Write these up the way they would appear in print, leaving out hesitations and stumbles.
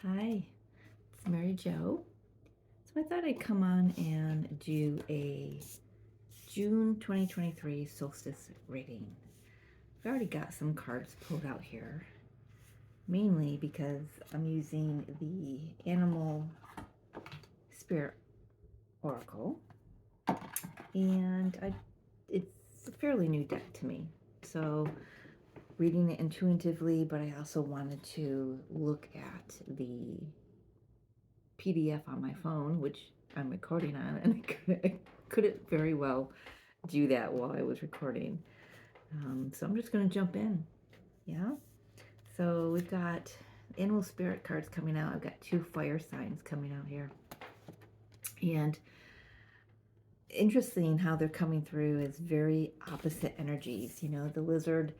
Hi, it's Mary Jo. So I thought I'd come on and do a June 2023 solstice reading. I've already got some cards pulled out here, mainly because I'm using the Animal Spirit Oracle, and it's a fairly new deck to me. So reading it intuitively, but I also wanted to look at the PDF on my phone, which I'm recording on, and I couldn't very well do that while I was recording. So I'm just going to jump in. Yeah. So we've got animal spirit cards coming out. I've got two fire signs coming out here. And interesting how they're coming through is very opposite energies. You know, the lizard,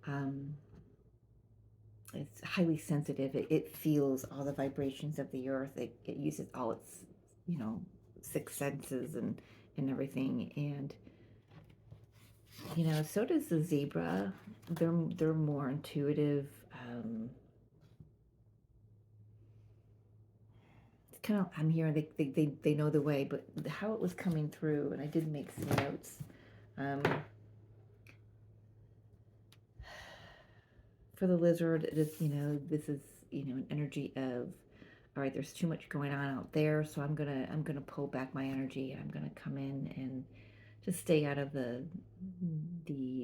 um, it's highly sensitive. It feels all the vibrations of the earth. It uses all its, you know, six senses and everything. And you know, so does the zebra. They're more intuitive. It's kind of, I'm here. They know the way, but how it was coming through, and I did make some notes. Um, for the lizard, this is an energy of, all right, there's too much going on out there, so I'm gonna pull back my energy. I'm gonna come in and just stay out of the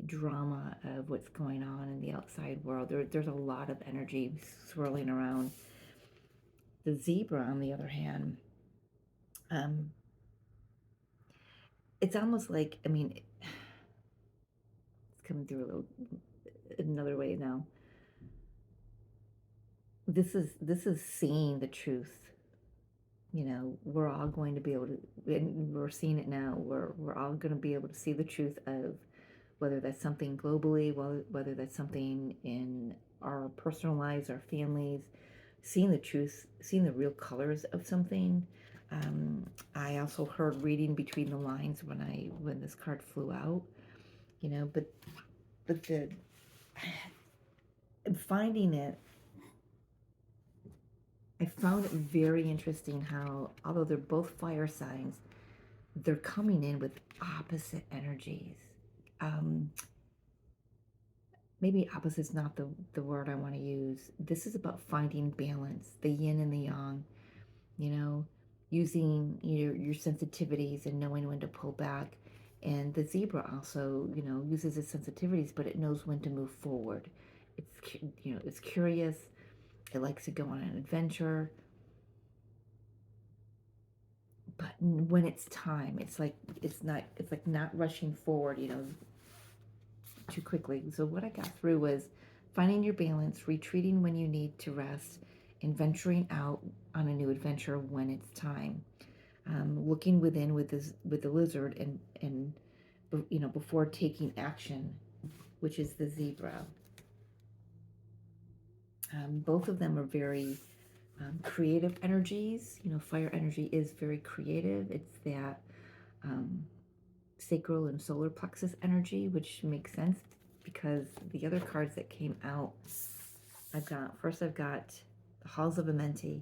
drama of what's going on in the outside world. There's a lot of energy swirling around. The zebra, on the other hand, um, it's almost like, I mean, it's coming through a little another way now. This is seeing the truth. You know, we're all going to be able to, and we're seeing it now. We're all going to be able to see the truth of whether that's something globally, whether that's something in our personal lives, our families, seeing the truth, seeing the real colors of something. I also heard reading between the lines when this card flew out, you know, but the finding it, I found it very interesting how, although they're both fire signs, they're coming in with opposite energies. Um, Maybe opposite is not the word I want to use. This is about finding balance, the yin and the yang, you know, using your sensitivities and knowing when to pull back. And the zebra also, you know, uses its sensitivities, but it knows when to move forward. It's curious. It likes to go on an adventure. But when it's time, it's like not rushing forward, you know, too quickly. So what I got through was finding your balance, retreating when you need to rest, and venturing out on a new adventure when it's time. Looking within with the lizard and before taking action, which is the zebra. Both of them are very creative energies. You know, fire energy is very creative. It's that um, sacral and solar plexus energy, which makes sense because the other cards that came out, I've got the Halls of Amenti,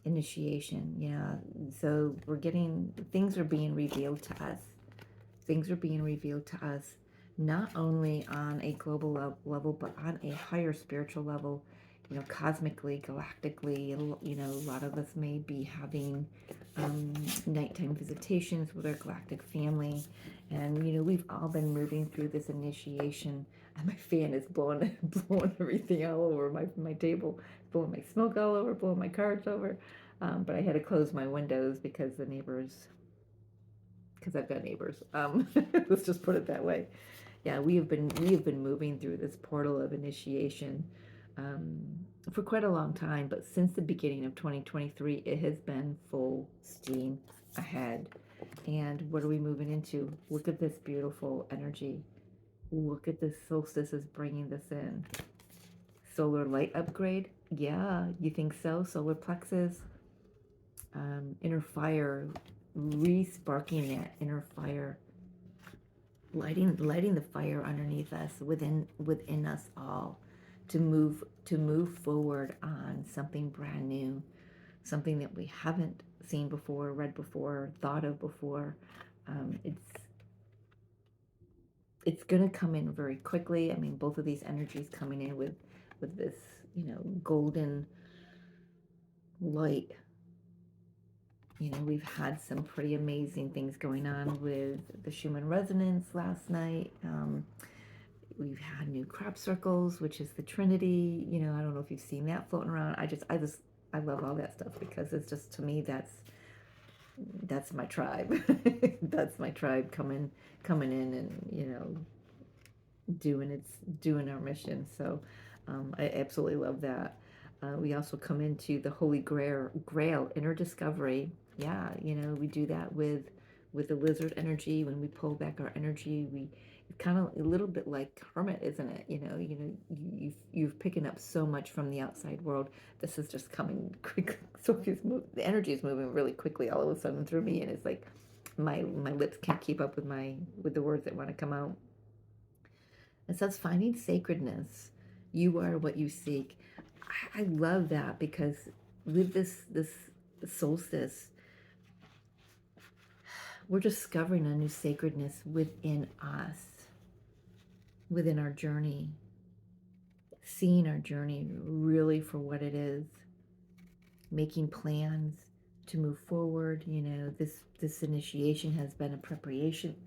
initiation. Yeah, so we're getting, things are being revealed to us. Things are being revealed to us, not only on a global level, but on a higher spiritual level, you know, cosmically, galactically. You know, a lot of us may be having nighttime visitations with our galactic family. And, you know, we've all been moving through this initiation. And my fan is blowing, blowing everything all over my table, blowing my smoke all over, blowing my cards over. But I had to close my windows because the neighbors, because I've got neighbors. Let's just put it that way. Yeah, we have been moving through this portal of initiation um, for quite a long time, but since the beginning of 2023, it has been full steam ahead. And what are we moving into? Look at this beautiful energy. Look at this solstice is bringing this in. Solar light upgrade. Yeah, you think so? Solar plexus, inner fire, re-sparking that inner fire, lighting the fire underneath us, within us all. to move forward on something brand new, something that we haven't seen before, read before, thought of before. It's going to come in very quickly. I mean, both of these energies coming in with this, golden light. We've had some pretty amazing things going on with the Schumann resonance last night. We've had new crop circles, which is the Trinity. I don't know if you've seen that floating around. I love all that stuff because it's just, to me, that's my tribe. That's my tribe coming in and doing our mission. So I absolutely love that. We also come into the Holy Grail inner discovery. Yeah, we do that with the lizard energy. When we pull back our energy, we kind of a little bit like hermit, isn't it? You've picking up so much from the outside world. This is just coming quick. So the energy is moving really quickly all of a sudden through me, and it's like my lips can't keep up with the words that want to come out. It says finding sacredness. You are what you seek. I love that because with this solstice, we're discovering a new sacredness within us, within our journey, seeing our journey really for what it is, making plans to move forward. This initiation has been a preparation.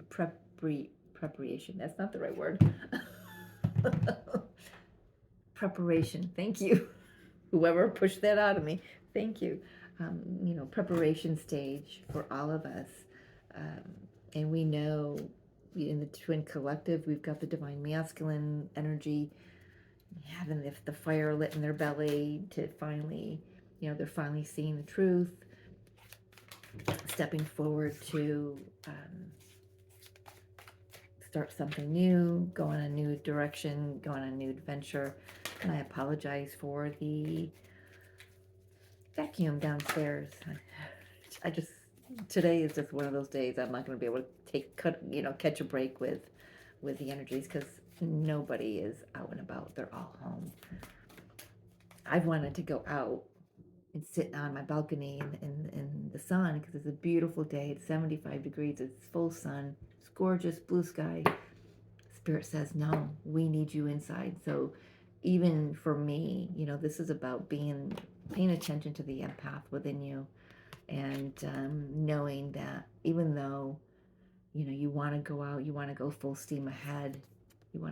That's not the right word. Preparation. Thank you. Whoever pushed that out of me. Thank you. Preparation stage for all of us. And we know in the twin collective, we've got the divine masculine energy having the fire lit in their belly to finally, they're finally seeing the truth, stepping forward to start something new, go in a new direction, go on a new adventure. And I apologize for the vacuum downstairs. Today is just one of those days I'm not going to be able to catch a break with the energies because nobody is out and about. They're all home. I've wanted to go out and sit on my balcony in the sun because it's a beautiful day. It's 75 degrees. It's full sun. It's gorgeous, blue sky. Spirit says, no, we need you inside. So even for me, this is about paying attention to the empath within you and knowing that even though, you want to go out, you want to go full steam ahead, you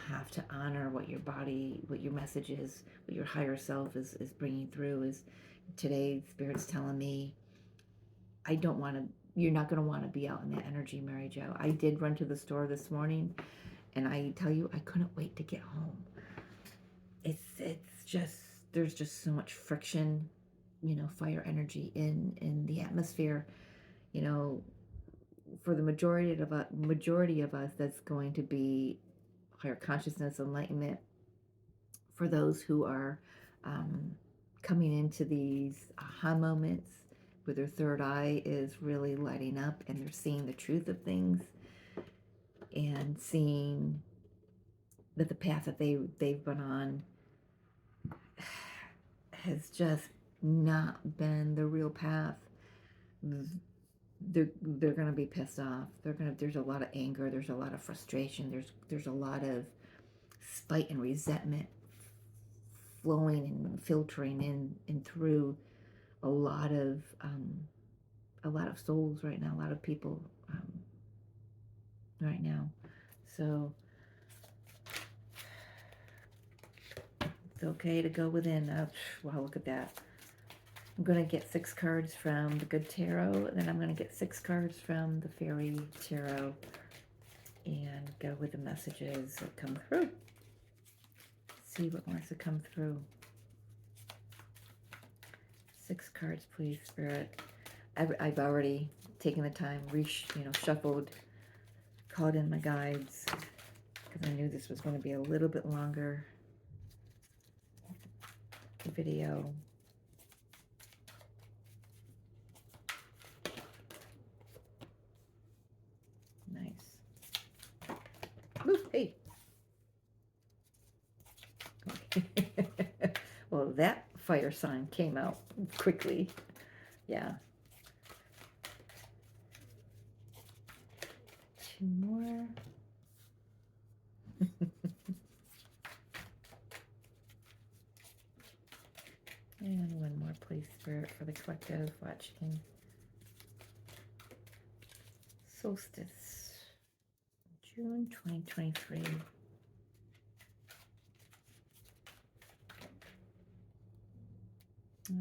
have to honor what your body, what your message is, what your higher self is bringing through. Is today, Spirit's telling me, you're not going to want to be out in that energy, Mary Jo. I did run to the store this morning, and I tell you, I couldn't wait to get home. It's just, there's just so much friction, fire energy in the atmosphere. For the majority of us, that's going to be higher consciousness, enlightenment. For those who are coming into these aha moments where their third eye is really lighting up and they're seeing the truth of things and seeing that the path that they've been on has just not been the real path. They're going to be pissed off. There's a lot of anger. There's a lot of frustration. There's a lot of spite and resentment flowing and filtering in through a lot of souls right now, a lot of people right now. So it's okay to go within. Wow, look at that. I'm going to get 6 cards from the Good Tarot, and then I'm going to get 6 cards from the Fairy Tarot and go with the messages that come through. See what wants to come through. 6 cards, please, Spirit. I've already taken the time, shuffled, called in my guides, because I knew this was going to be a little bit longer video. Nice. Ooh, hey. Well, that fire sign came out quickly. Yeah. Two more. And one more, please, Spirit, for the collective watching. Solstice, June 2023.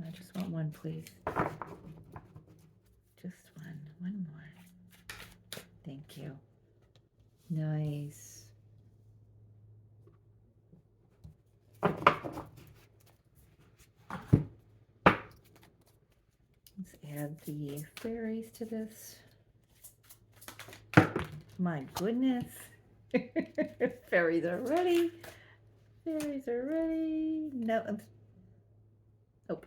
I just want one, please. Just one more. Thank you. Nice. Let's add the fairies to this. My goodness. Fairies are ready. Fairies are ready. No, oh.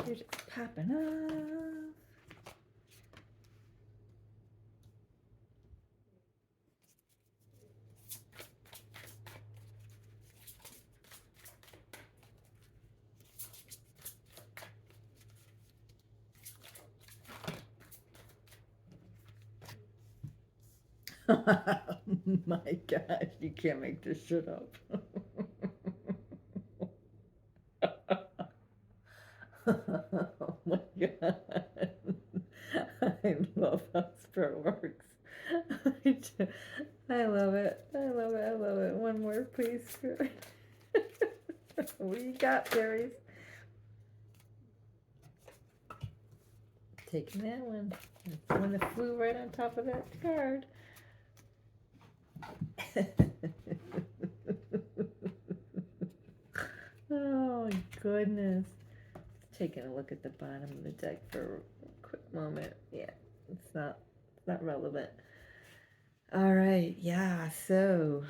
They're just popping off. My gosh, you can't make this shit up. Oh my god. I love how spirit works. I love it. I love it. I love it. One more, please, spirit. What do you got, fairies? Taking that one. That's the one that flew right on top of that card. Oh my goodness. Taking a look at the bottom of the deck for a quick moment. Yeah, it's not relevant. All right, yeah, so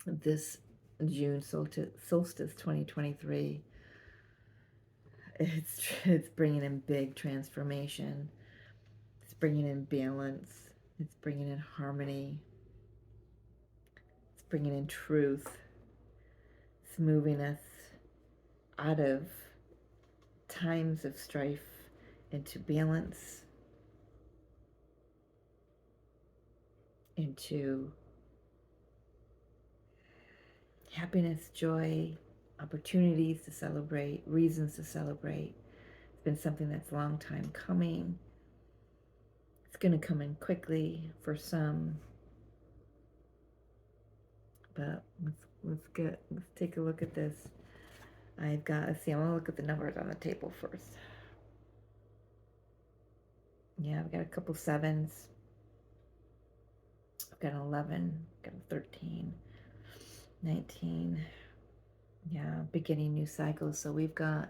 this June solstice 2023, it's bringing in big transformation. It's bringing in balance. It's bringing in harmony. It's bringing in truth. It's moving us out of times of strife into balance, into happiness, joy, opportunities to celebrate, reasons to celebrate. It's been something that's a long time coming. It's going to come in quickly for some, but let's take a look at this. I've got, let's see, I want to look at the numbers on the table first. Yeah, I've got a couple sevens. I've got an 11, I've got a 13, 19. Yeah, beginning new cycles. So we've got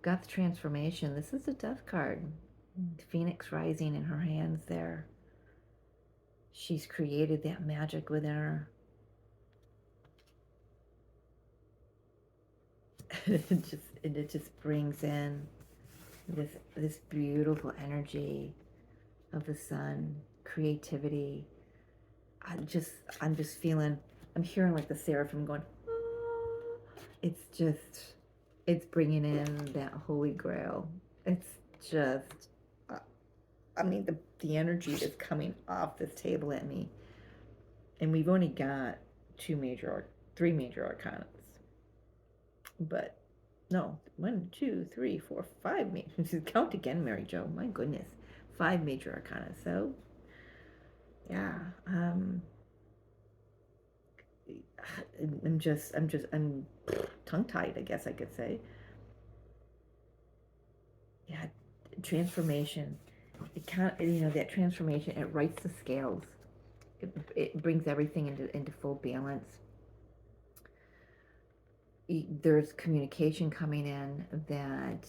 the transformation. This is a death card. Phoenix rising in her hands there. She's created that magic within her. it just brings in this beautiful energy of the sun, creativity. I'm just feeling, I'm hearing like the seraphim going, ah. It's bringing in that holy grail. It's just, I mean, the energy is coming off this table at me. And we've only got three major arcanas. But no, 1, 2, 3, 4, 5 major. Count again, Mary Jo. My goodness, 5 major arcana. So, yeah, I'm tongue-tied, I guess I could say. Yeah, transformation. It can't, that transformation. It rights the scales. It brings everything into full balance. There's communication coming in that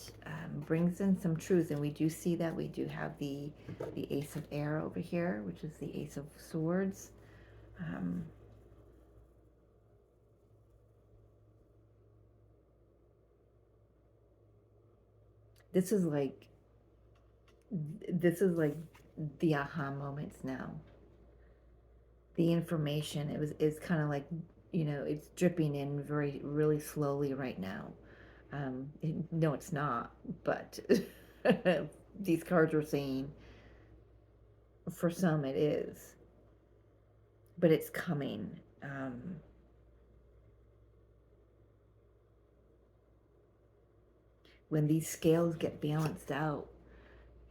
brings in some truth, and we do see that. We do have the Ace of Air over here, which is the Ace of Swords. This is like the aha moments now. The information, is kind of like, it's dripping in really slowly right now. No, it's not, but these cards are saying for some it is, but it's coming. When these scales get balanced out,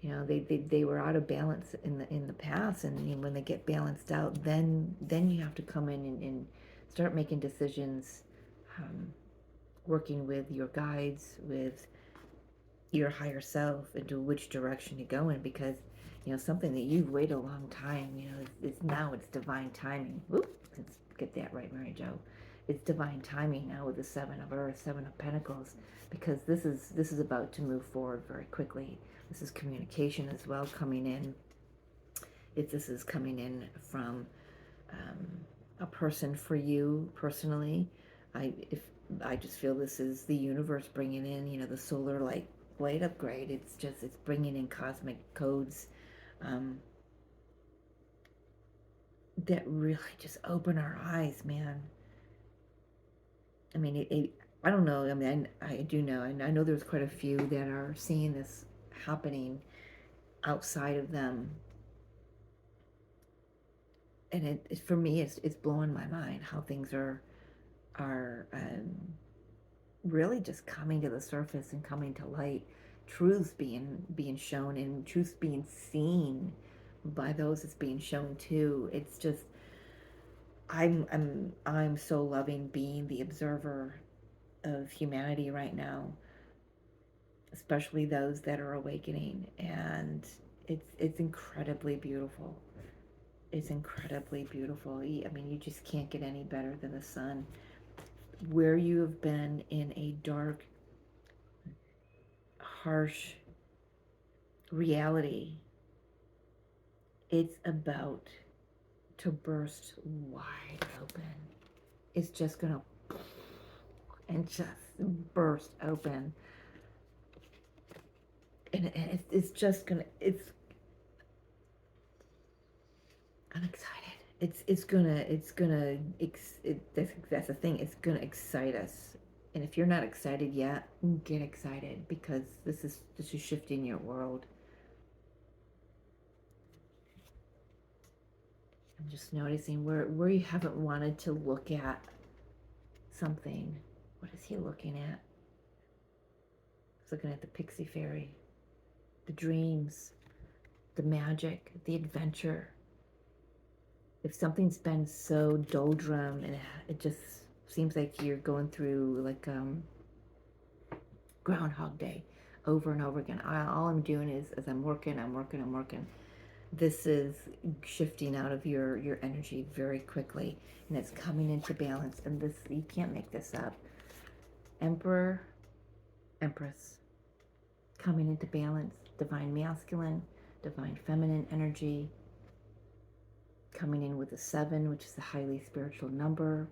they were out of balance in the past, and when they get balanced out, then you have to come in and start making decisions, um, working with your guides, with your higher self, into which direction to go in, because something that you've waited a long time, is now it's divine timing. Whoop, let's get that right, Mary Jo. It's divine timing now with the Seven of Earth, Seven of Pentacles, because this is about to move forward very quickly. This is communication as well coming in. If this is coming in from a person for you personally, I just feel this is the universe bringing in, the solar light upgrade. It's bringing in cosmic codes, that really just open our eyes, man. I mean, I don't know. I mean, I do know. I know there's quite a few that are seeing this happening outside of them, and for me, it's blowing my mind how things are really just coming to the surface and coming to light. Truths being shown, and truths being seen by those it's being shown to. It's just, I'm so loving being the observer of humanity right now, especially those that are awakening, and it's incredibly beautiful. It's incredibly beautiful. I mean, you just can't get any better than the sun. Where you have been in a dark, harsh reality, it's about to burst wide open. It's just gonna and just burst open, and it's just gonna. I'm excited. That's the thing. It's gonna excite us. And if you're not excited yet, get excited, because this is shifting your world. I'm just noticing where you haven't wanted to look at something. What is he looking at? He's looking at the pixie fairy, the dreams, the magic, the adventure. If something's been so doldrum and it just seems like you're going through like Groundhog Day over and over again. All I'm doing is I'm working. This is shifting out of your energy very quickly, and it's coming into balance. And this, you can't make this up. Emperor, Empress, coming into balance. Divine masculine, divine feminine energy, coming in with a 7, which is a highly spiritual number.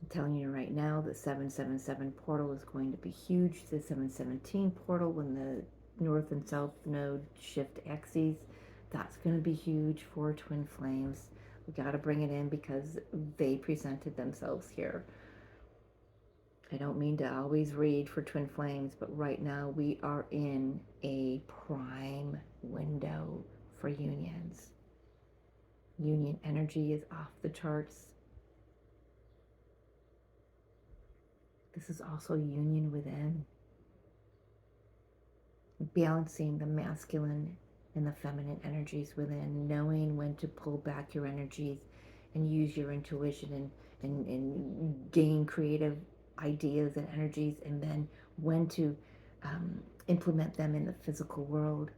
I'm telling you right now, the 777 portal is going to be huge. The 717 portal, when the north and south node shift axes, that's going to be huge for twin flames. We got to bring it in because they presented themselves here. I don't mean to always read for twin flames, but right now we are in a prime window for unions. Union energy is off the charts. This is also union within. Balancing the masculine and the feminine energies within, knowing when to pull back your energies and use your intuition and gain creative ideas and energies, and then when to implement them in the physical world,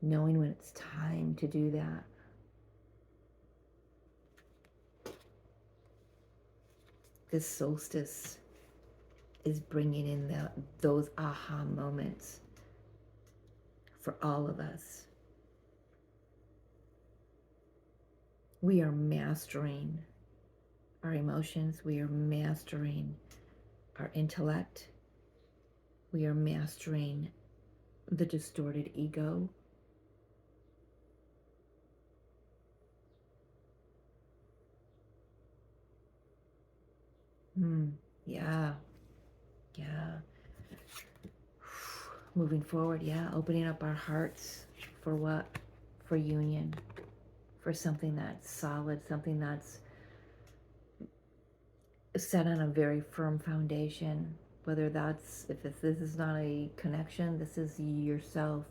knowing when it's time to do that. This solstice is bringing in those aha moments for all of us. We are mastering our emotions. We are mastering our intellect. We are mastering the distorted ego. Yeah, yeah. Moving forward, yeah, opening up our hearts for what? For union, for something that's solid, something that's set on a very firm foundation. Whether that's, if this is not a connection, this is yourself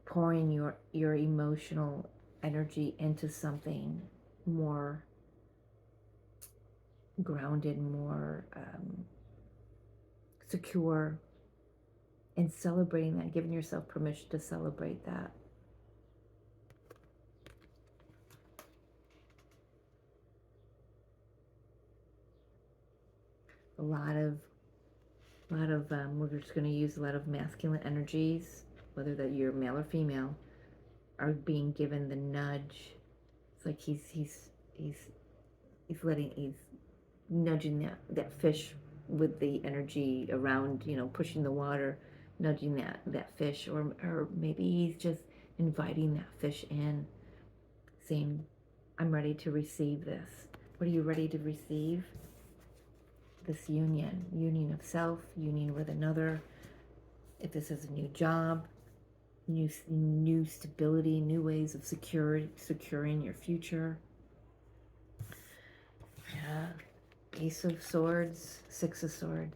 pouring your emotional energy into something more grounded, more secure, and celebrating that, giving yourself permission to celebrate that. A lot of we're just going to use a lot of masculine energies, whether that you're male or female, are being given the nudge. It's like he's nudging that fish with the energy around, pushing the water, nudging that fish, or maybe he's just inviting that fish in, saying, I'm ready to receive this. What are you ready to receive? This union of self, union with another. If this is a new job, new stability, new ways of securing your future. Yeah. Ace of Swords, Six of Swords.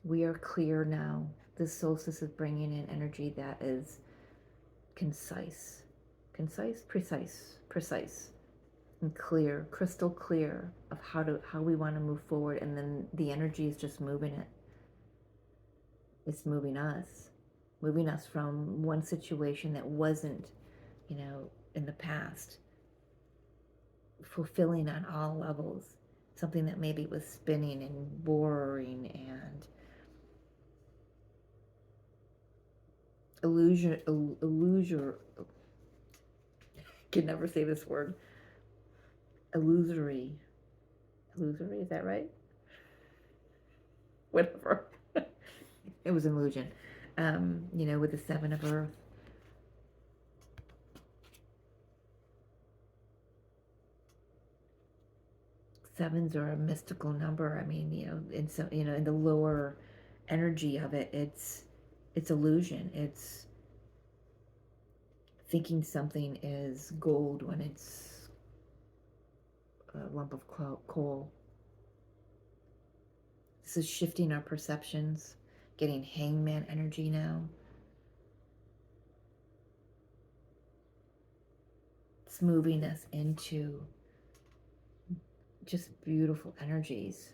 We are clear now. This solstice is bringing in energy that is concise, precise, and clear, crystal clear of how we want to move forward. And then the energy is just moving it. It's moving us from one situation that wasn't, in the past, fulfilling on all levels. Something that maybe was spinning and boring and illusion, can never say this word. Illusory, is that right? Whatever. It was an illusion. With the Seven of Earth. Sevens are a mystical number. I mean, in the lower energy of it, it's illusion. It's thinking something is gold when it's a lump of coal. This is shifting our perceptions, getting hangman energy now. It's moving us into just beautiful energies.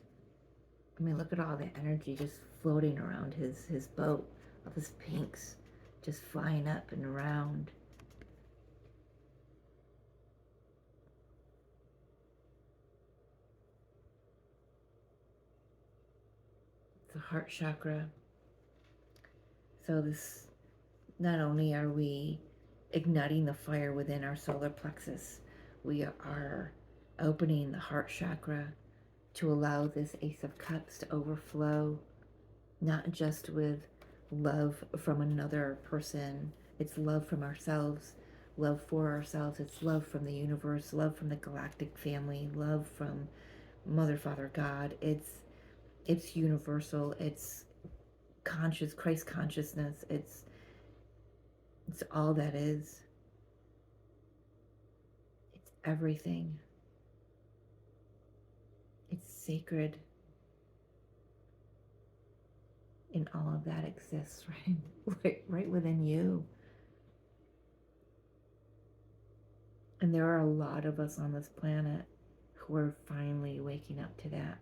I mean, look at all the energy just floating around his boat. All these pinks just flying up and around. The heart chakra. So this, not only are we igniting the fire within our solar plexus, we are opening the heart chakra to allow this Ace of Cups to overflow, not just with love from another person, it's love from ourselves, love for ourselves, it's love from the universe, love from the galactic family, love from Mother, Father, God. It's universal, it's Christ consciousness, it's all that is. It's everything. It's sacred. And all of that exists, right? Right within you. And there are a lot of us on this planet who are finally waking up to that.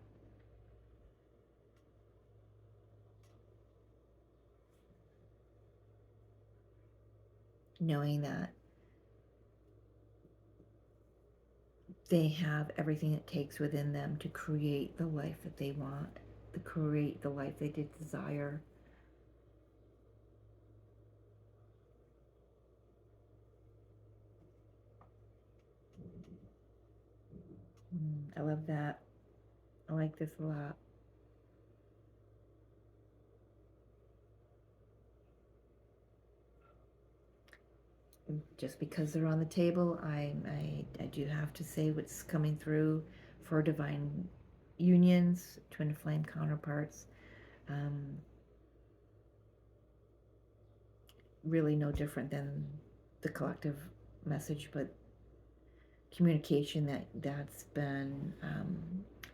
Knowing that they have everything it takes within them to create the life that they want, to create the life they desire. I love that. I like this a lot. just because they're on the table, I do have to say what's coming through for divine unions, twin flame counterparts. Really no different than the collective message, but communication that's been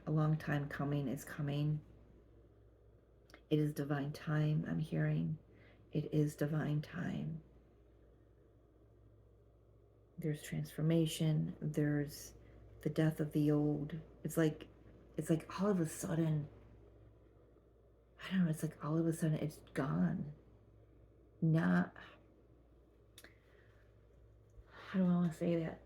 a long time coming is coming. It is divine time, I'm hearing. It is divine time. There's transformation. There's the death of the old. It's like all of a sudden, I don't know, it's like all of a sudden it's gone. Not, how do I want to say that?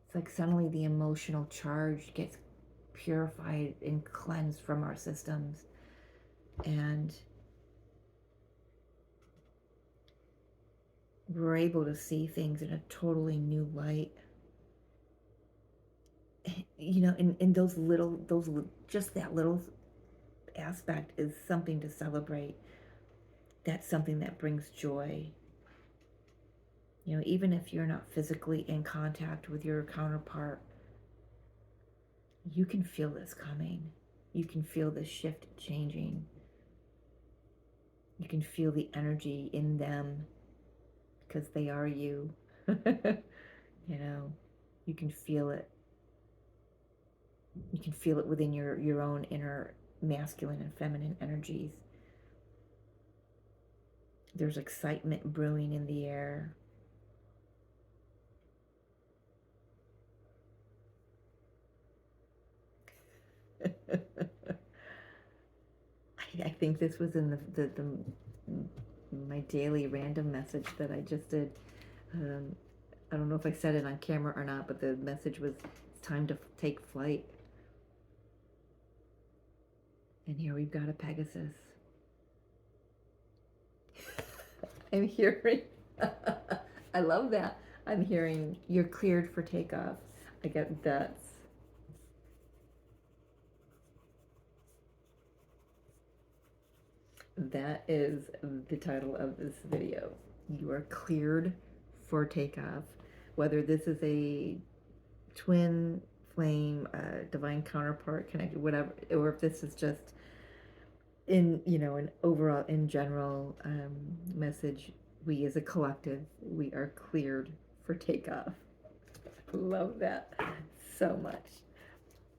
It's like suddenly the emotional charge gets purified and cleansed from our systems. And we're able to see things in a totally new light. You know, and just that little aspect is something to celebrate. That's something that brings joy. You know, even if you're not physically in contact with your counterpart, you can feel this coming. You can feel the shift changing. You can feel the energy in them because they are you. You know, you can feel it. You can feel it within your own inner masculine and feminine energies. There's excitement brewing in the air. I think this was in my daily random message that I just did. I don't know if I said it on camera or not, but the message was, it's time to take flight. And here we've got a Pegasus. I'm hearing, I love that. I'm hearing, you're cleared for takeoff. I get that. That is the title of this video. You are cleared for takeoff. Whether this is a twin flame, divine counterpart connected, whatever, or if this is just in, you know, an overall, in general message, we as a collective, we are cleared for takeoff. Love that so much.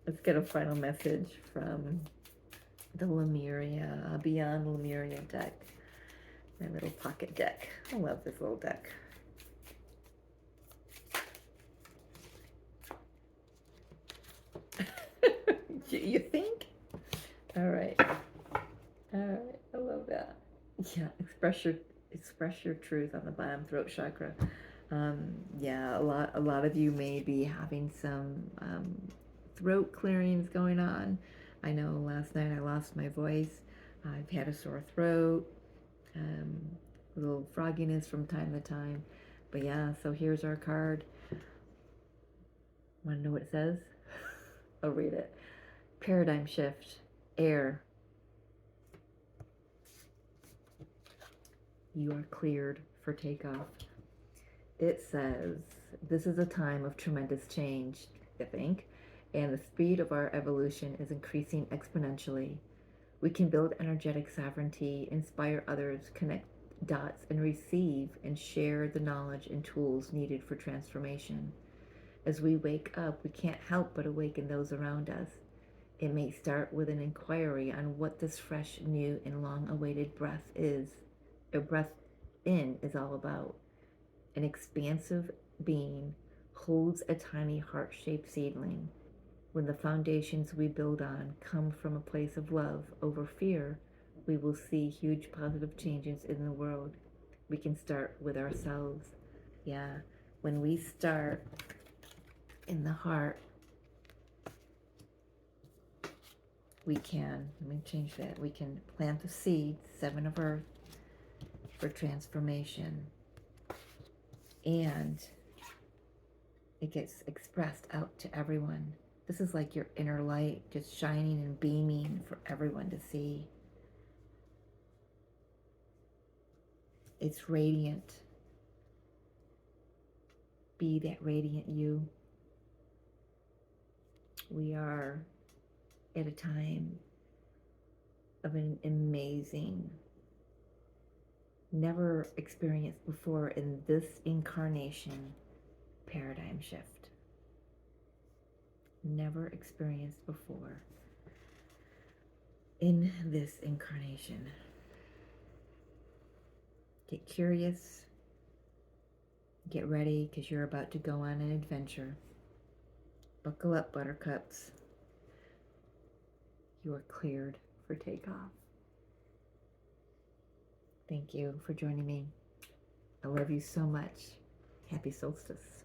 Let's get a final message from the Lemuria, Beyond Lemuria deck. My little pocket deck. I love this little deck. You think? All right. All right. I love that. Yeah. Express your truth on the bottom throat chakra. Yeah. A lot of you may be having some throat clearings going on. I know last night I lost my voice. I've had a sore throat, a little frogginess from time to time. But yeah, so here's our card. Want to know what it says? I'll read it. Paradigm shift, air. You are cleared for takeoff. It says, this is a time of tremendous change, I think, and the speed of our evolution is increasing exponentially. We can build energetic sovereignty, inspire others, connect dots, and receive and share the knowledge and tools needed for transformation. As we wake up, we can't help but awaken those around us. It may start with an inquiry on what this fresh, new, and long-awaited breath is. A breath in is all about. An expansive being holds a tiny heart-shaped seedling. When the foundations we build on come from a place of love over fear, we will see huge positive changes in the world. We can start with ourselves. Yeah, when we start in the heart, we can, let me change that, we can plant the seeds, 7 of Earth, for transformation. And it gets expressed out to everyone. This is like your inner light just shining and beaming for everyone to see. It's radiant. Be that radiant you. We are at a time of an amazing, never experienced before in this incarnation paradigm shift. Never experienced before in this incarnation. Get curious. Get ready, because you're about to go on an adventure. Buckle up, buttercups. You are cleared for takeoff. Thank you for joining me. I love you so much. Happy solstice.